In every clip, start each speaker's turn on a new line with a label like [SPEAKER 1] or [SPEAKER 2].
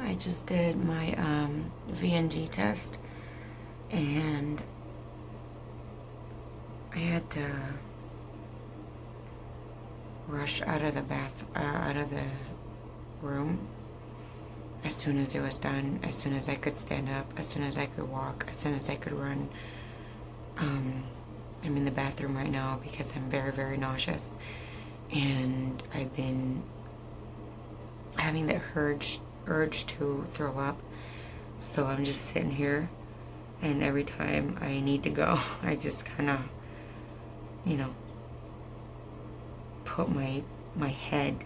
[SPEAKER 1] I just did my VNG test, and I had to rush out of the room as soon as it was done, as soon as I could stand up, as soon as I could walk, as soon as I could run. I'm in the bathroom right now because I'm very, very nauseous, and I've been having the urge to throw up. So I'm just sitting here, and every time I need to go, I just kind of, you know, put my head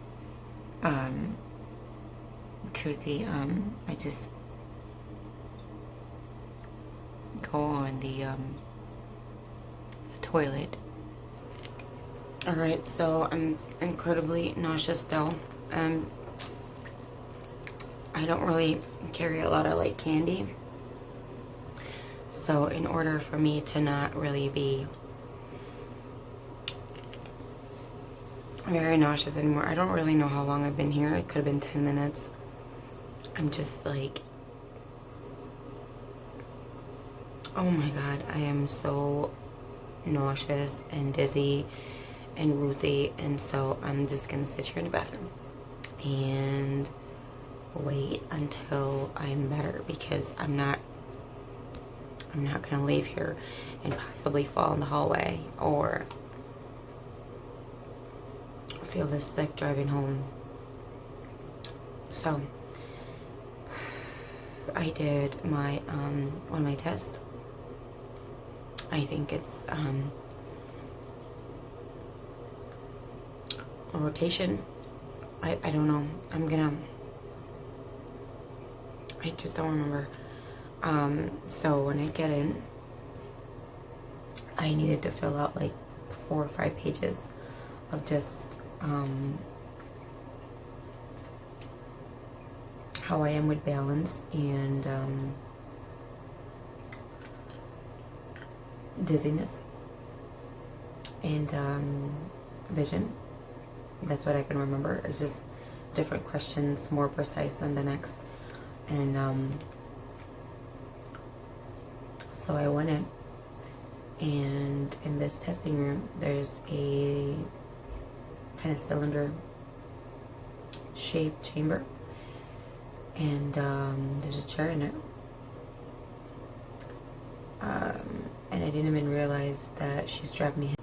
[SPEAKER 1] to the I just go on the toilet. All right, so I'm incredibly nauseous still. I don't really carry a lot of like candy, so in order for me to not really be very nauseous anymore, I don't really know how long I've been here. It could have been 10 minutes. I'm just like, oh my god, I am so nauseous and dizzy and woozy, and so I'm just gonna sit here in the bathroom and wait until I'm better, because I'm not gonna leave here and possibly fall in the hallway or feel this sick driving home. So I did my one of my tests. I think it's a rotation. I don't know. I just don't remember. So when I get in, I needed to fill out like 4 or 5 pages of just how I am with balance and dizziness and vision. That's what I can remember. It's just different questions, more precise than the next. And so I went in, and in this testing room there's a kind of cylinder shaped chamber, and there's a chair in it, and I didn't even realize that she strapped me in.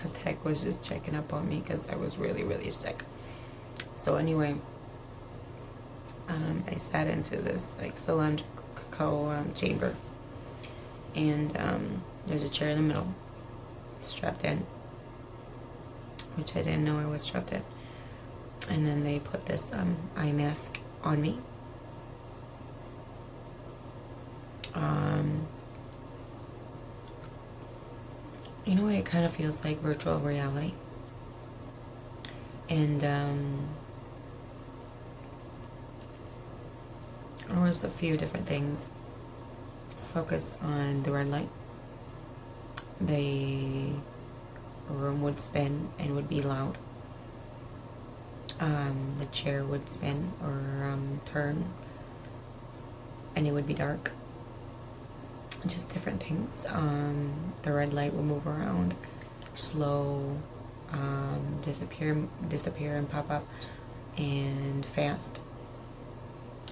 [SPEAKER 1] The tech was just checking up on me because I was really, really sick. So anyway, I sat into this like cylindrical chamber, and there's a chair in the middle, strapped in, which I didn't know I was strapped in. And then they put this eye mask on me. You know what? It kind of feels like virtual reality. And there was a few different things. Focus on the red light. The room would spin and would be loud. The chair would spin or turn, and it would be dark. Just different things. The red light would move around, slow, disappear and pop up, and fast.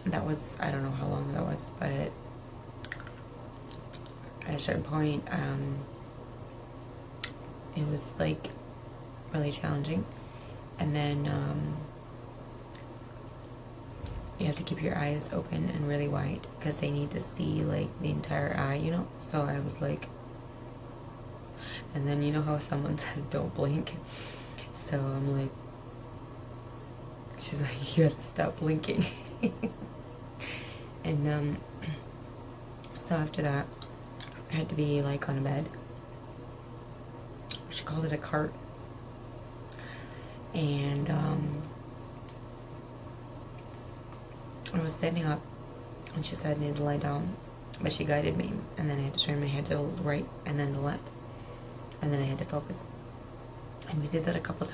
[SPEAKER 1] That was, I don't know how long that was, but at a certain point, it was like really challenging. And then you have to keep your eyes open and really wide because they need to see like the entire eye, you know. So I was like, and then you know how someone says don't blink, so I'm like, she's like, you gotta stop blinking. And so after that I had to be like on a bed. She called it a cart. And I was standing up, and she said I needed to lie down, but she guided me, and then I had to turn my head to the right and then the left, and then I had to focus. And we did that a few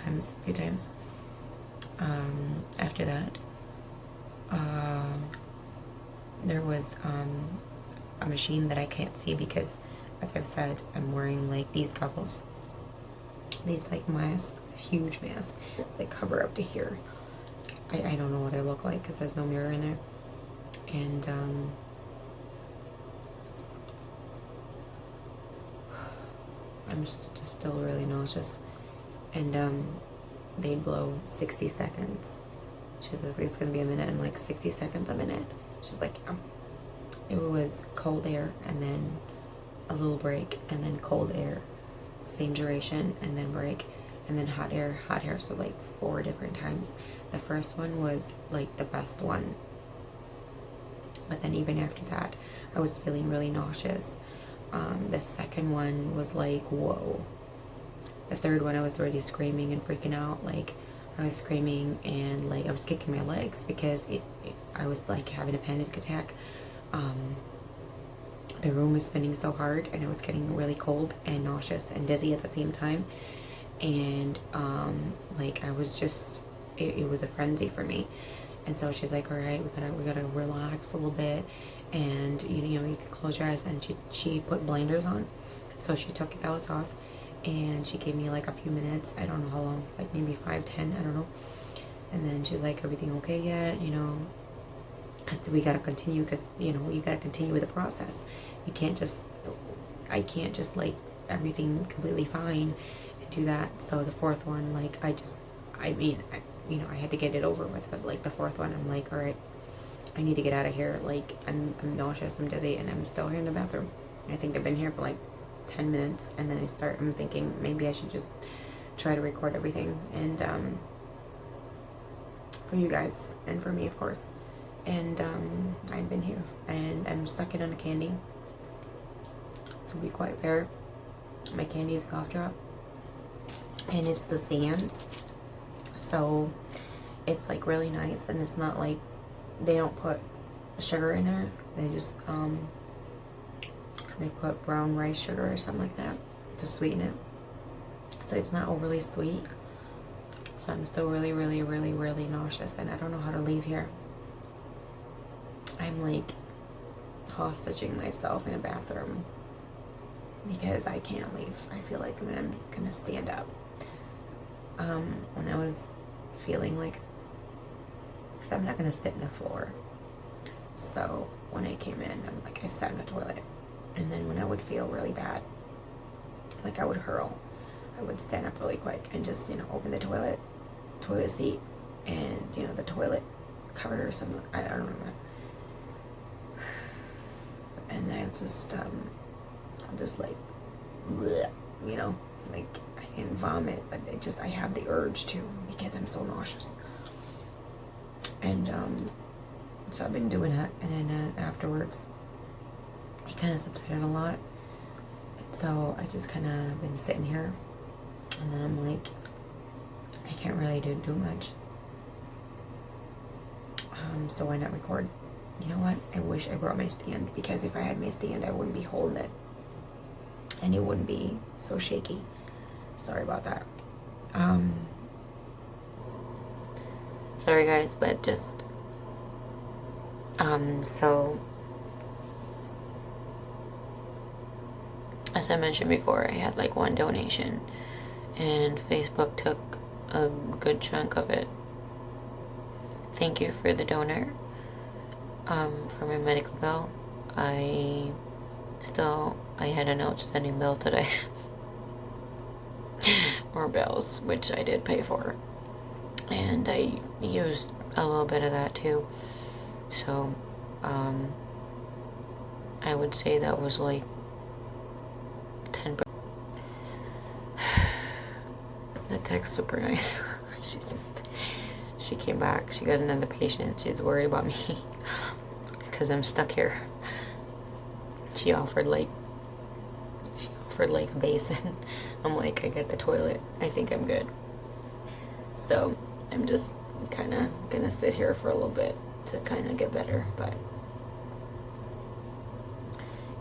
[SPEAKER 1] times. After that, there was a machine that I can't see because, as I've said, I'm wearing like these goggles, these like masks, huge masks that cover up to here. I don't know what I look like because there's no mirror in there. And I'm just still really nauseous. And they blow 60 seconds. She says it's gonna be a minute. I'm like, 60 seconds, a minute. She's like, it was cold air and then a little break and then cold air, same duration, and then break, and then hot air, so like 4 different times. The first one was like the best one, but then even after that I was feeling really nauseous. The second one was like, whoa. The third one I was already screaming and freaking out. Like I was screaming and like I was kicking my legs because I was like having a panic attack. The room was spinning so hard and I was getting really cold and nauseous and dizzy at the same time. And like I was just, it was a frenzy for me. And so she's like, all right, we gotta relax a little bit, and you know you can close your eyes. And she put blinders on, so she took those off, and she gave me like a few minutes. I don't know how long, like maybe 5, 10, I don't know. And then she's like, everything okay yet? You know, because we gotta continue, because you know you gotta continue with the process. You can't just, I can't just like everything completely fine and do that. So the fourth one, like I had to get it over with. But like the fourth one, I'm like, all right, I need to get out of here. Like I'm nauseous, I'm dizzy, and I'm still here in the bathroom. I think I've been here for like 10 minutes, and then I'm thinking maybe I should just try to record everything, and for you guys and for me, of course. And I've been here, and I'm stuck in on a candy. To be quite fair, my candy is cough drop, and it's the Sands. So it's like really nice, and it's not like they don't put sugar in there. They just they put brown rice sugar or something like that to sweeten it. So it's not overly sweet. So I'm still really, really, really, really nauseous, and I don't know how to leave here. I'm like hostaging myself in a bathroom because I can't leave. I feel like I'm gonna stand up. When I was feeling like, because I'm not gonna sit in the floor. So when I came in, I sat in the toilet, and then when I would feel really bad, like I would hurl, I would stand up really quick and just open the toilet seat, and the toilet cover or something. I don't remember. And then just I'll just like bleh, like I didn't vomit, but I have the urge to because I'm so nauseous. And so I've been doing that, and then afterwards it kind of subsided a lot. And so I just kind of been sitting here, and then I'm like, I can't really do much. So why not record? You know what? I wish I brought my stand, because if I had my stand, I wouldn't be holding it, and it wouldn't be so shaky. Sorry about that. Sorry guys, but just so as I mentioned before, I had like one donation, and Facebook took a good chunk of it. Thank you for the donor. For my medical bill, I had an outstanding bill today. Or bills, which I did pay for, and I used a little bit of that too. So I would say that was like 10%. The tech's super nice. She came back, she got another patient, she's worried about me because I'm stuck here. She offered like a basin. I'm like, I got the toilet, I think I'm good. So I'm just kind of gonna sit here for a little bit to kind of get better. But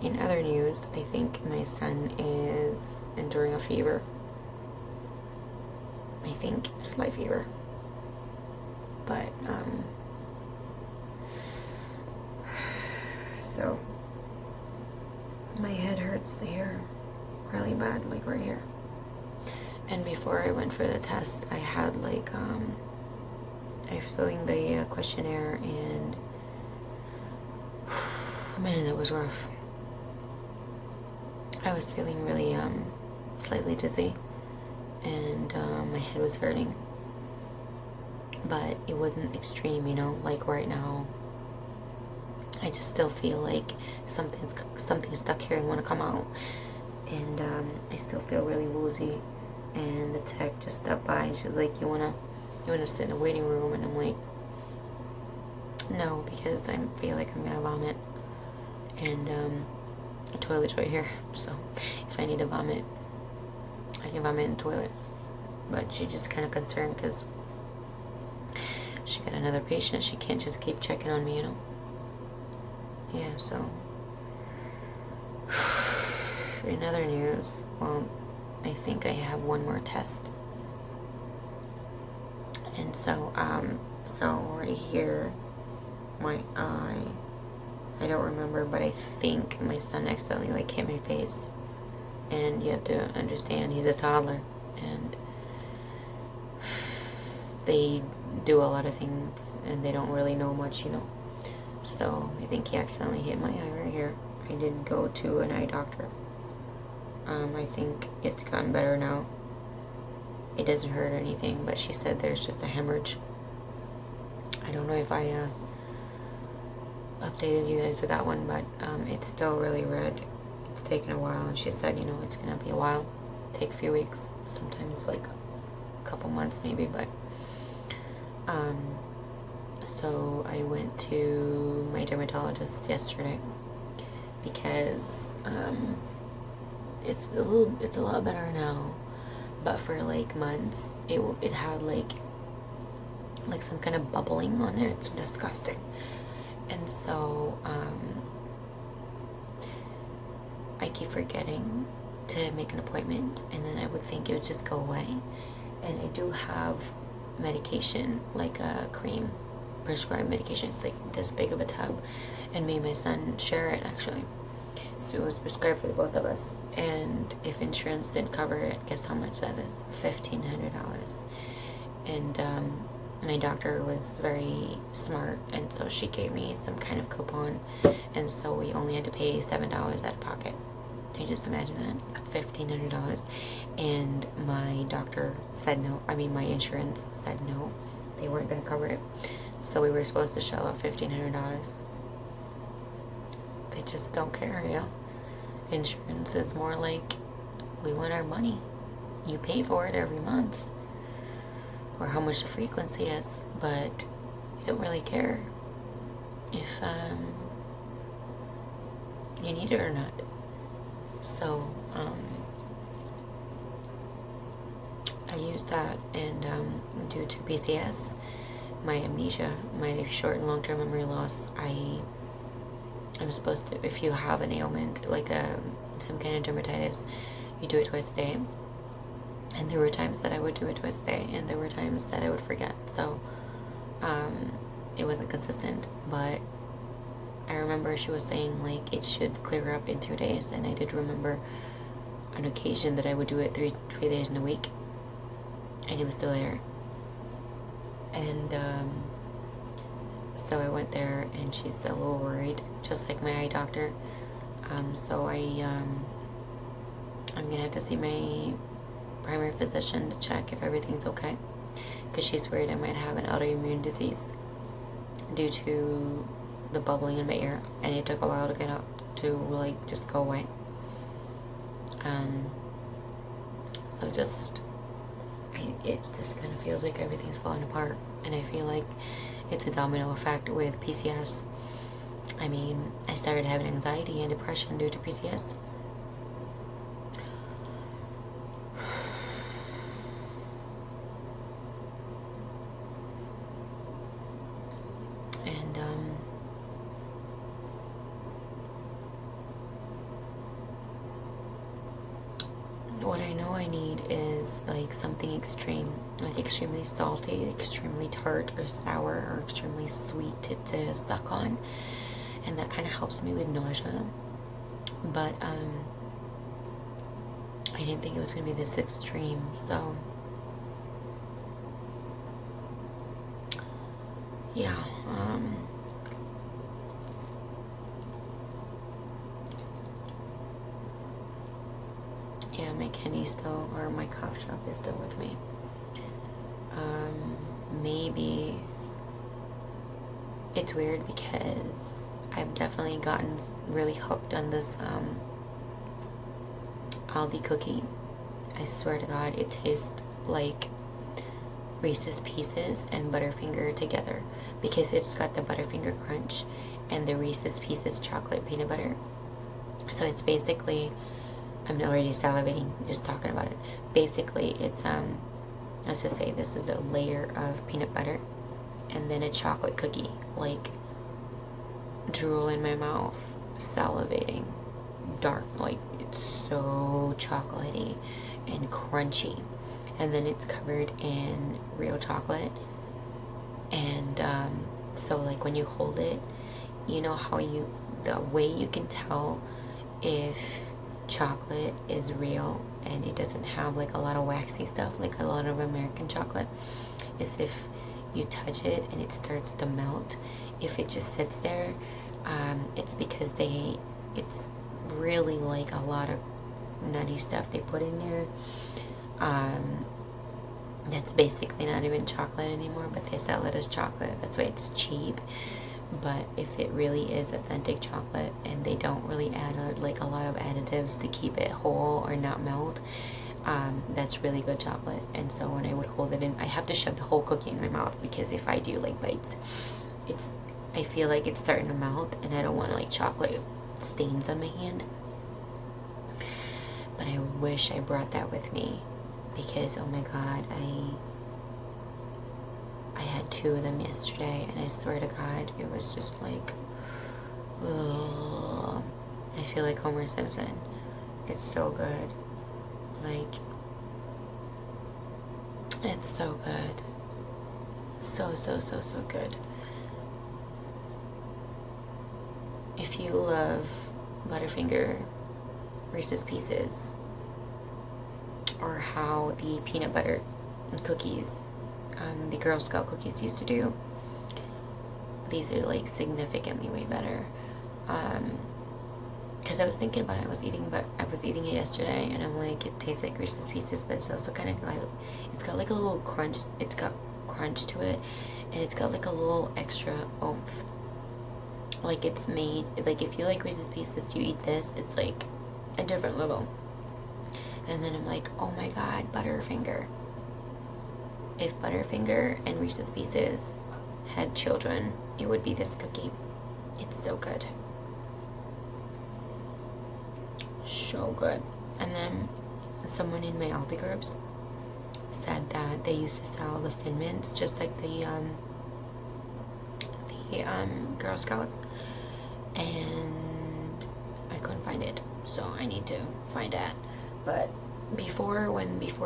[SPEAKER 1] in other news, I think my son is enduring a fever. I think slight fever, but so my head hurts here really bad, like right here. And before I went for the test, I had like I was filling the questionnaire, and man, that was rough. I was feeling really slightly dizzy, and my head was hurting, but it wasn't extreme, you know, like right now. I just still feel like something's stuck here and want to come out, and I still feel really woozy. And the tech just stopped by, and she's like, you wanna sit in the waiting room? And I'm like, no, because I feel like I'm gonna vomit, and the toilet's right here, so if I need to vomit, I can vomit in the toilet. But she's just kind of concerned because she got another patient. She can't just keep checking on me, you know. Yeah, so in other news, well, I think I have one more test. And so right here, my eye, I don't remember, but I think my son accidentally like hit my face. And you have to understand, he's a toddler, and they do a lot of things, and they don't really know much, you know. So I think he accidentally hit my eye right here. I did go to an eye doctor. I think it's gotten better now. It doesn't hurt or anything, but she said there's just a hemorrhage. I don't know if I updated you guys with that one, but it's still really red. It's taken a while, and she said, you know, it's gonna be a while, take a few weeks, sometimes like a couple months maybe, but so I went to my dermatologist yesterday because it's a lot better now, but for like months it had like some kind of bubbling on it. It's disgusting. And so I keep forgetting to make an appointment, and then I would think it would just go away. And I do have medication, like a cream, prescribed medication. It's like this big of a tub, and me and my son share it actually. So it was prescribed for the both of us, and if insurance didn't cover it, guess how much that is? $1,500. And my doctor was very smart, and so she gave me some kind of coupon, and so we only had to pay $7 out of pocket. Can you just imagine that? $1,500. And my doctor said no. I mean, my insurance said no. They weren't going to cover it. So we were supposed to shell out $1,500. They just don't care, you know? Insurance is more like, we want our money. You pay for it every month, or how much the frequency is, but you don't really care if you need it or not. So I used that, and due to PCS, my amnesia, my short and long-term memory loss, I'm supposed to, if you have an ailment like some kind of dermatitis, you do it twice a day. And there were times that I would do it twice a day, and there were times that I would forget. So it wasn't consistent, but I remember she was saying like it should clear up in 2 days, and I did remember an occasion that I would do it three days in a week, and it was still there. And so I went there, and she's a little worried, just like my eye doctor. So I'm gonna have to see my primary physician to check if everything's okay, because she's worried I might have an autoimmune disease due to the bubbling in my ear, and it took a while to get out to like just go away. So it just kind of feels like everything's falling apart, and I feel like it's a domino effect with PCS. I mean, I started having anxiety and depression due to PCS. And what I know I need is like something extreme, like extremely salty, extremely tart or sour, or extremely sweet to suck on. and that kind of helps me with nausea. But I didn't think it was gonna be this extreme, so yeah. Yeah, my candy still, or my cough drop is still with me. Maybe it's weird because I've definitely gotten really hooked on this Aldi cookie. I swear to God, it tastes like Reese's Pieces and Butterfinger together, because it's got the Butterfinger crunch and the Reese's Pieces chocolate peanut butter. So it's basically, I'm already salivating just talking about it. Basically, it's let's just say this is a layer of peanut butter and then a chocolate cookie, like drool in my mouth, salivating, dark, like it's so chocolatey and crunchy, and then it's covered in real chocolate. And so like when you hold it, you know how the way you can tell if chocolate is real and it doesn't have like a lot of waxy stuff like a lot of American chocolate is if you touch it and it starts to melt. If it just sits there, it's because it's really like a lot of nutty stuff they put in there. That's basically not even chocolate anymore, but they sell it as chocolate. That's why it's cheap. But if it really is authentic chocolate and they don't really add like a lot of additives to keep it whole or not melt, that's really good chocolate. And so when I would hold it in, I have to shove the whole cookie in my mouth, because if I do like bites, I feel like it's starting to melt and I don't want like chocolate stains on my hand. But I wish I brought that with me, because oh my God, I had 2 of them yesterday, and I swear to God, it was just like, ugh. I feel like Homer Simpson. It's so good. Like, it's so good. So, so, so, so good. If you love Butterfinger, Reese's Pieces, or how the peanut butter cookies, the Girl Scout cookies used to do, these are like significantly way better. Because I was thinking about it, I was eating it yesterday, and I'm like, it tastes like Reese's Pieces, but it's also kind of like, it's got like a little crunch. It's got crunch to it, and it's got like a little extra oomph. Like it's made, like if you like Reese's Pieces, you eat this, it's like a different level. And then I'm like, oh my God, Butterfinger. If Butterfinger and Reese's Pieces had children, it would be this cookie. It's so good. So good. And then someone in my Aldi groups said that they used to sell the Thin Mints just like the Girl Scouts, and I couldn't find it, so I need to find it. But before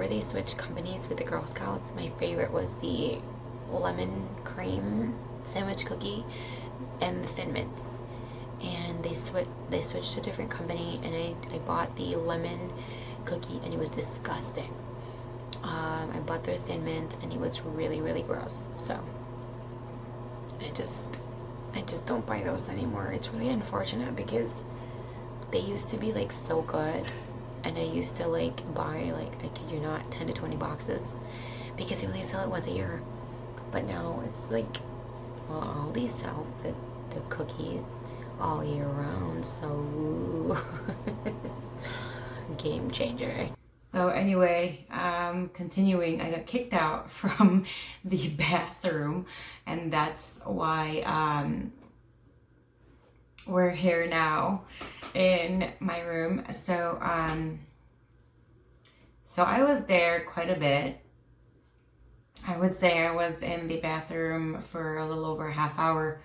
[SPEAKER 1] they switched companies with the Girl Scouts, my favorite was the lemon cream sandwich cookie and the Thin Mints. And they switched to a different company, and I bought the lemon cookie, and it was disgusting. I bought their Thin Mints, and it was really, really gross. So I just don't buy those anymore. It's really unfortunate, because they used to be like so good, and I used to like buy, like, I kid you not, 10 to 20 boxes, because they only sell it once a year. But now it's like, well, Aldi sells the cookies all year round, so game changer. So anyway, continuing, I got kicked out from the bathroom, and that's why we're here now in my room. So so I was there quite a bit. I would say I was in the bathroom for a little over a half hour.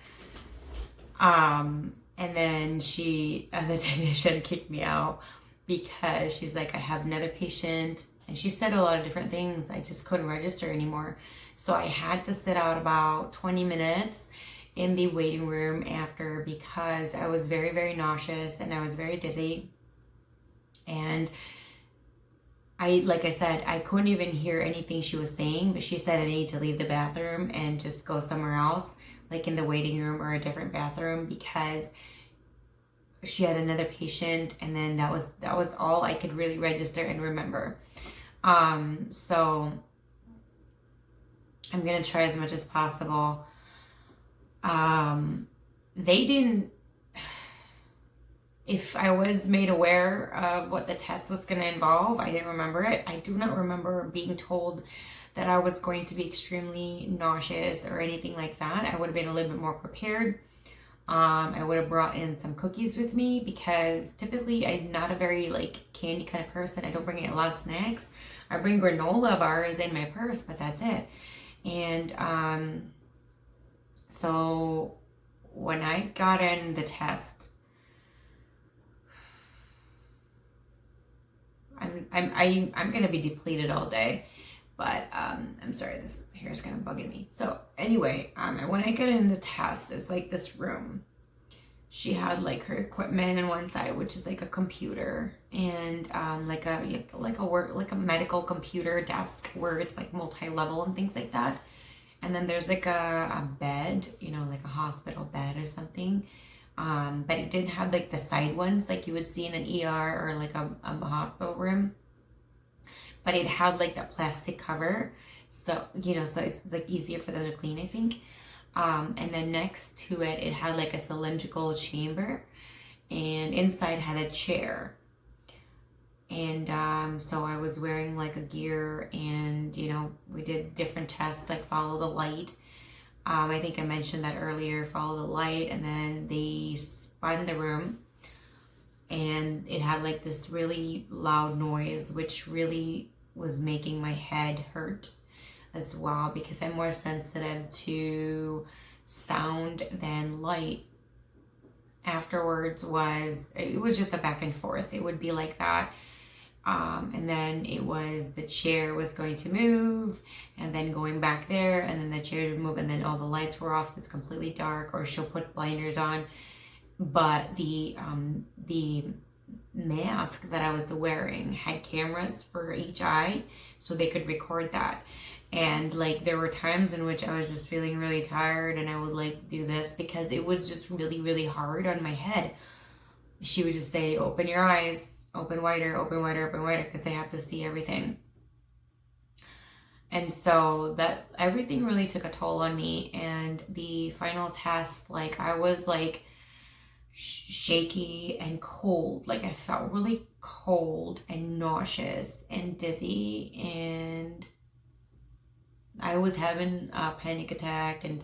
[SPEAKER 1] And then the technician kicked me out, because she's like, I have another patient, and she said a lot of different things. I just couldn't register anymore. So I had to sit out about 20 minutes, in the waiting room after because I was very, very nauseous and I was very dizzy. And like I said, I couldn't even hear anything she was saying, but she said I need to leave the bathroom and just go somewhere else, like in the waiting room or a different bathroom, because she had another patient, and then that was all I could really register and remember. So I'm gonna try as much as possible. They didn't, if I was made aware of what the test was going to involve, I didn't remember it. I do not remember being told that I was going to be extremely nauseous or anything like that. I would have been a little bit more prepared. I would have brought in some cookies with me because typically I'm not a very like candy kind of person. I don't bring in a lot of snacks. I bring granola bars in my purse, but that's it. And so when I got in the test, I'm gonna be depleted all day, but I'm sorry, this hair is kind of bugging me. So anyway, when I get in the test, it's like this room. She had like her equipment on one side, which is like a computer, and like a medical computer desk where it's like multi-level and things like that. And then there's like a bed, you know, like a hospital bed or something. But it didn't have like the side ones like you would see in an ER or like a hospital room. But it had like that plastic cover. So, you know, so it's like easier for them to clean, I think. And then next to it, it had like a cylindrical chamber. And inside had a chair. And so I was wearing like a gear, and, you know, we did different tests like follow the light. I think I mentioned that earlier, follow the light, and then they spun the room, and it had like this really loud noise, which really was making my head hurt as well, because I'm more sensitive to sound than light. Afterwards it was just a back and forth. It would be like that. And then it was the chair was going to move, and then going back there, and then the chair would move, and then all the lights were off, so it's completely dark, or she'll put blinders on. But the mask that I was wearing had cameras for each eye, so they could record that. And like there were times in which I was just feeling really tired, and I would like do this because it was just really, really hard on my head. She would just say, open your eyes, open wider, open wider, open wider, because they have to see everything. And so that everything really took a toll on me. And the final test, like I was like shaky and cold. Like I felt really cold and nauseous and dizzy, and I was having a panic attack and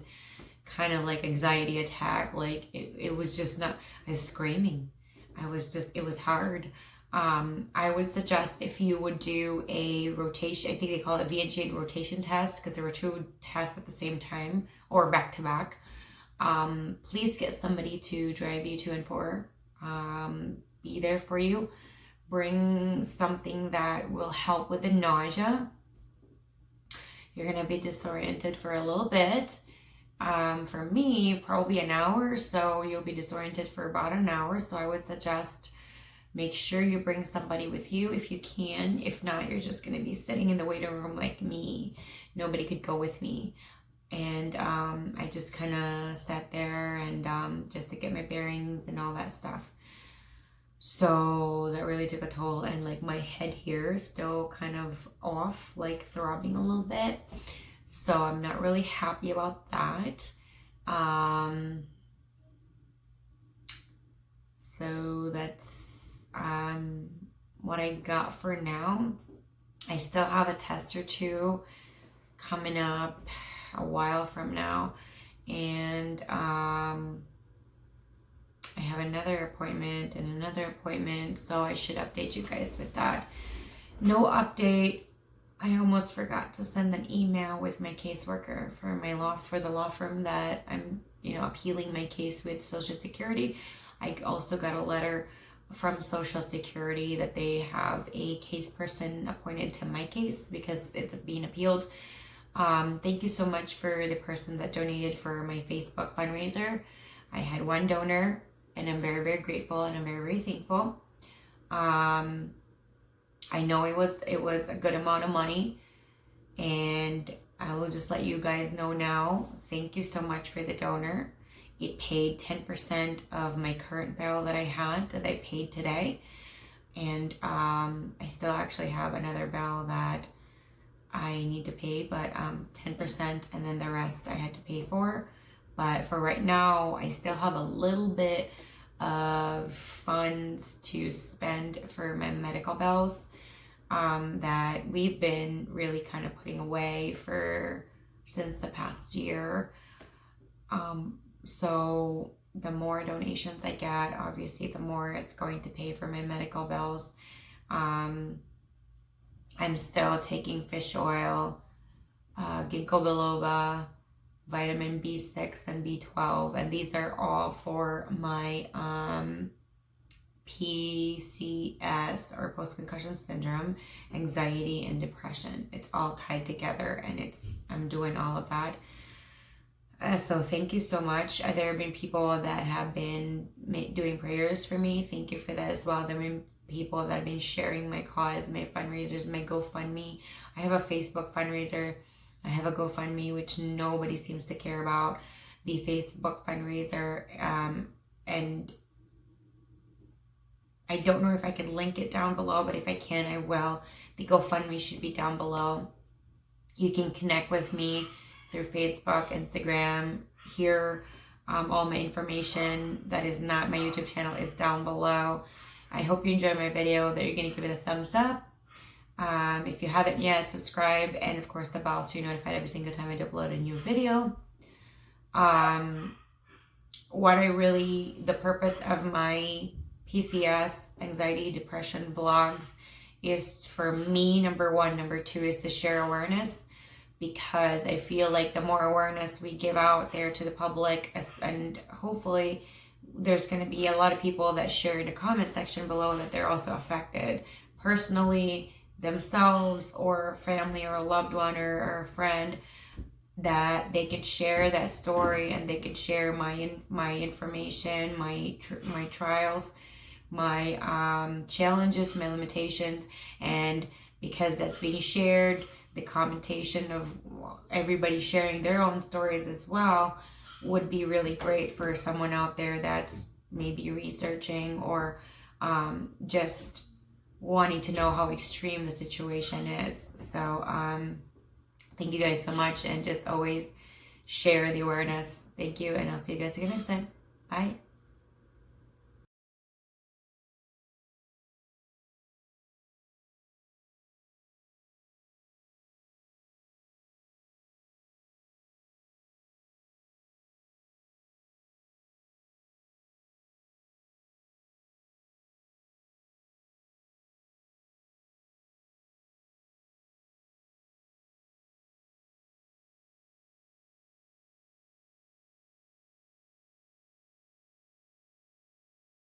[SPEAKER 1] kind of like anxiety attack. Like it was just not, I was screaming. It was hard. I would suggest if you would do a rotation, I think they call it a VNG rotation test, because there were two tests at the same time or back to back. Please get somebody to drive you to and for, be there for you. Bring something that will help with the nausea. You're going to be disoriented for a little bit. For me, probably an hour or so. You'll be disoriented for about an hour. So I would suggest make sure you bring somebody with you if you can. If not, you're just going to be sitting in the waiting room like me. Nobody could go with me. And I just kind of sat there and just to get my bearings and all that stuff. So that really took a toll. And like my head here is still kind of off, like throbbing a little bit. So I'm not really happy about that. So that's what I got for now. I still have a test or two coming up a while from now, and I have another appointment and another appointment, so I should update you guys with that. No update. I almost forgot to send an email with my caseworker for the law firm that I'm, appealing my case with Social Security. I also got a letter from Social Security that they have a case person appointed to my case because it's being appealed. Thank you so much for the person that donated for my Facebook fundraiser. I had one donor, and I'm very, very grateful, and I'm very, very thankful. I know it was a good amount of money, and I will just let you guys know now. Thank you so much for the donor. It paid 10% of my current bill that I had that I paid today, and I still actually have another bill that I need to pay, but 10%, and then the rest I had to pay for. But for right now, I still have a little bit of funds to spend for my medical bills that we've been really kind of putting away for since the past year. So the more donations I get, obviously the more it's going to pay for my medical bills. I'm still taking fish oil, ginkgo biloba, vitamin B6 and B12, and these are all for my PCS, or post-concussion syndrome, anxiety and depression. It's all tied together, and I'm doing all of that. So thank you so much. There have been people that have been doing prayers for me. Thank you for that as well. There have been people that have been sharing my cause, my fundraisers, my GoFundMe. I have a Facebook fundraiser. I have a GoFundMe, which nobody seems to care about. The Facebook fundraiser, and I don't know if I can link it down below, but if I can, I will. The GoFundMe should be down below. You can connect with me through Facebook, Instagram. Here, all my information that is not my YouTube channel is down below. I hope you enjoyed my video, that you're going to give it a thumbs up. If you haven't yet, subscribe, and of course the bell so you're notified every single time I upload a new video. The purpose of my PCS, anxiety, depression vlogs is for me, number one. Number two is to share awareness, because I feel like the more awareness we give out there to the public, and hopefully there's going to be a lot of people that share in the comment section below that they're also affected personally, themselves or family or a loved one or a friend, that they could share that story, and they could share my information, my trials, my challenges, my limitations. And because that's being shared, the commentation of everybody sharing their own stories as well would be really great for someone out there that's maybe researching or just wanting to know how extreme the situation is. So thank you guys so much, and just always share the awareness. Thank you, and I'll see you guys again next time. Bye.